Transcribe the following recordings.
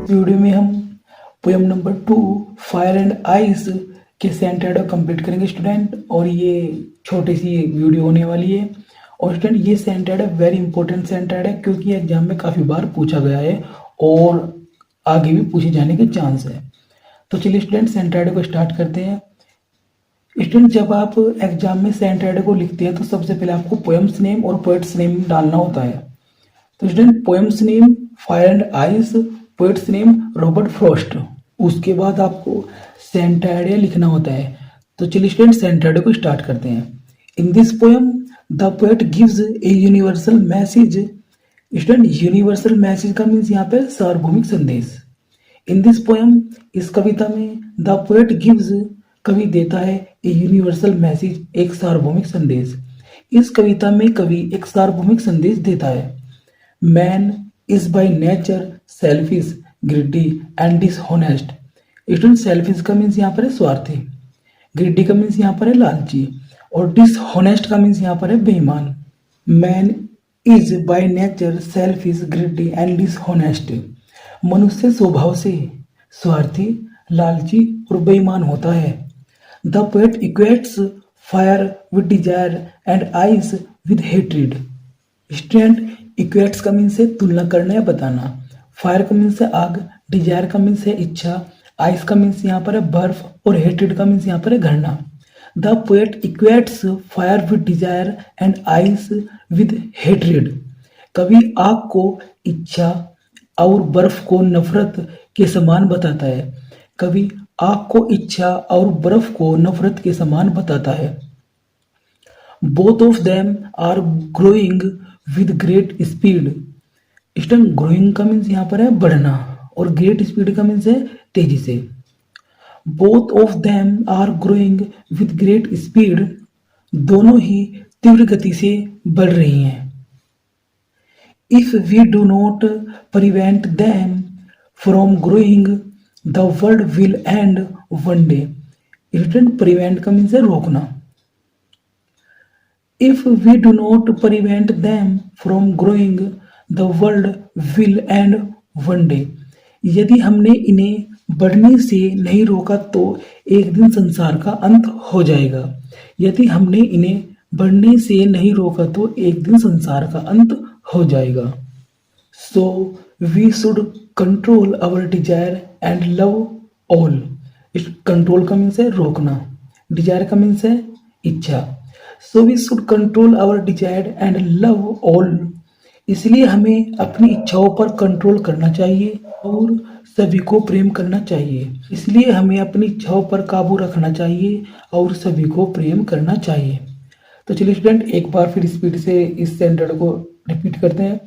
Video में हम poem number 2 fire and ice के सेंटेड कंप्लीट करेंगे स्टूडेंट। और ये छोटी सी वीडियो होने वाली है। और स्टूडेंट ये सेंटेड है, वेरी इंपॉर्टेंट सेंटेड है क्योंकि एग्जाम में काफ़ी बार पूछा गया है और आगे भी पूछे जाने के चांस है। तो चलिए स्टूडेंट सेंटेड को स्टार्ट करते हैं। स्टूडेंट जब आप एग्जाम में सेंटेड को लिखते हैं तो सबसे पहले आपको पोएम्स नेम और पोएट्स नेम डालना होता है। तो student poems name fire and ice, poets name Robert Frost. उसके बाद आपको सेंटेड लिखना होता है। तो चलिए स्टूडेंट सेंटेड को स्टार्ट करते हैं। In this poem the poet gives a universal message. Student universal message का मीन्स यहाँ पे सार्वभौमिक संदेश। इन दिस पोएम, इस कविता में द पोएट गिव्स, कवि देता है ए यूनिवर्सल मैसेज, एक सार्वभौमिक संदेश। इस कविता में कवि एक सार्वभौमिक संदेश देता है। Man is by nature selfish, greedy and dishonest. Student selfish का मीन्स यहाँ पर है स्वार्थी, ग्रिडी का मीन्स यहाँ पर है लालची, और डिसहोनेस्ट का मीन्स यहाँ पर है बेईमान। Man is by nature selfish, greedy and dishonest. मनुष्य स्वभाव से स्वार्थी, लालची और बेईमान होता है। The poet equates fire with desire and ice with hatred. Student equates का मीन्स है तुलना करना या बताना, फायर का मीन्स है आग, डिजायर का मीन्स है इच्छा, आइस का मीन्स यहाँ पर है बर्फ, और हेट्रेड का मीन्स यहाँ पर है घृणा। The poet equates fire with desire and ice with hatred. कवि आग को इच्छा और बर्फ को नफरत के समान बताता है। कवि आग को इच्छा और बर्फ को नफरत के समान बताता है। Both of them are growing with great speed. Student growing का मीन्स यहाँ पर है बढ़ना, और ग्रेट स्पीड का मीन्स है तेजी से। Both of them are growing with great speed. दोनों ही तीव्र गति से बढ़ रही हैं। If we do not prevent them from growing the world will end one day. Student prevent का मीन्स है रोकना। If we do not prevent them from growing the world will end one day. यदि हमने इन्हें बढ़ने से नहीं रोका तो एक दिन संसार का अंत हो जाएगा। यदि हमने इन्हें बढ़ने से नहीं रोका तो एक दिन संसार का अंत हो जाएगा। So we should control our desire and love all. Control का मीन्स है रोकना, डिजायर का मीन्स है इच्छा। So we should control our desire and love all. इसलिए हमें अपनी इच्छाओं पर कंट्रोल करना चाहिए और सभी को प्रेम करना चाहिए। इसलिए हमें अपनी इच्छाओं पर काबू रखना चाहिए और सभी को प्रेम करना चाहिए। तो चलिए स्टूडेंट एक बार फिर स्पीड से इस सेंटेंस को रिपीट करते हैं।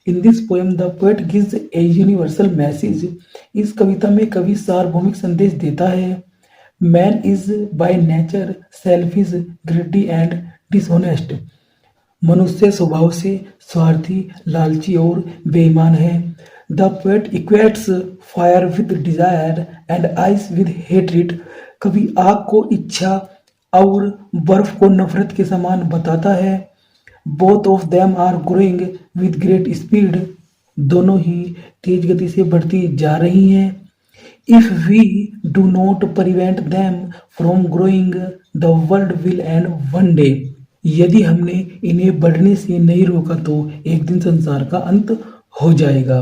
In this poem the poet gives a universal message. इस कविता में कवि सार्वभौमिक संदेश देता है। Man is by nature selfish, greedy and dishonest. मनुष्य स्वभाव से स्वार्थी, लालची और बेईमान है। The poet equates fire with desire and ice with hatred. कवि आग को इच्छा और बर्फ को नफरत के समान बताता है। Both of them are growing with great speed. दोनों ही तेज गति से बढ़ती जा रही हैं। If we do not prevent them from growing the world will end one day. यदि हमने इन्हें बढ़ने से नहीं रोका तो एक दिन संसार का अंत हो जाएगा।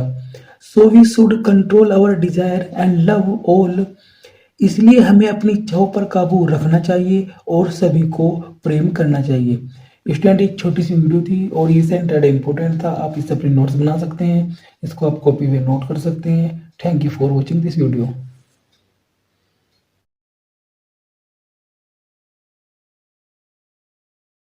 So we should control our desire and love all. इसलिए हमें अपनी इच्छाओं पर काबू रखना चाहिए और सभी को प्रेम करना चाहिए। स्टूडेंट एक छोटी सी वीडियो थी और ये सेंटेड इंपॉर्टेंट था। आप इससे अपने नोट्स बना सकते हैं, इसको आप कॉपी में नोट कर सकते हैं। Thank you for watching this video.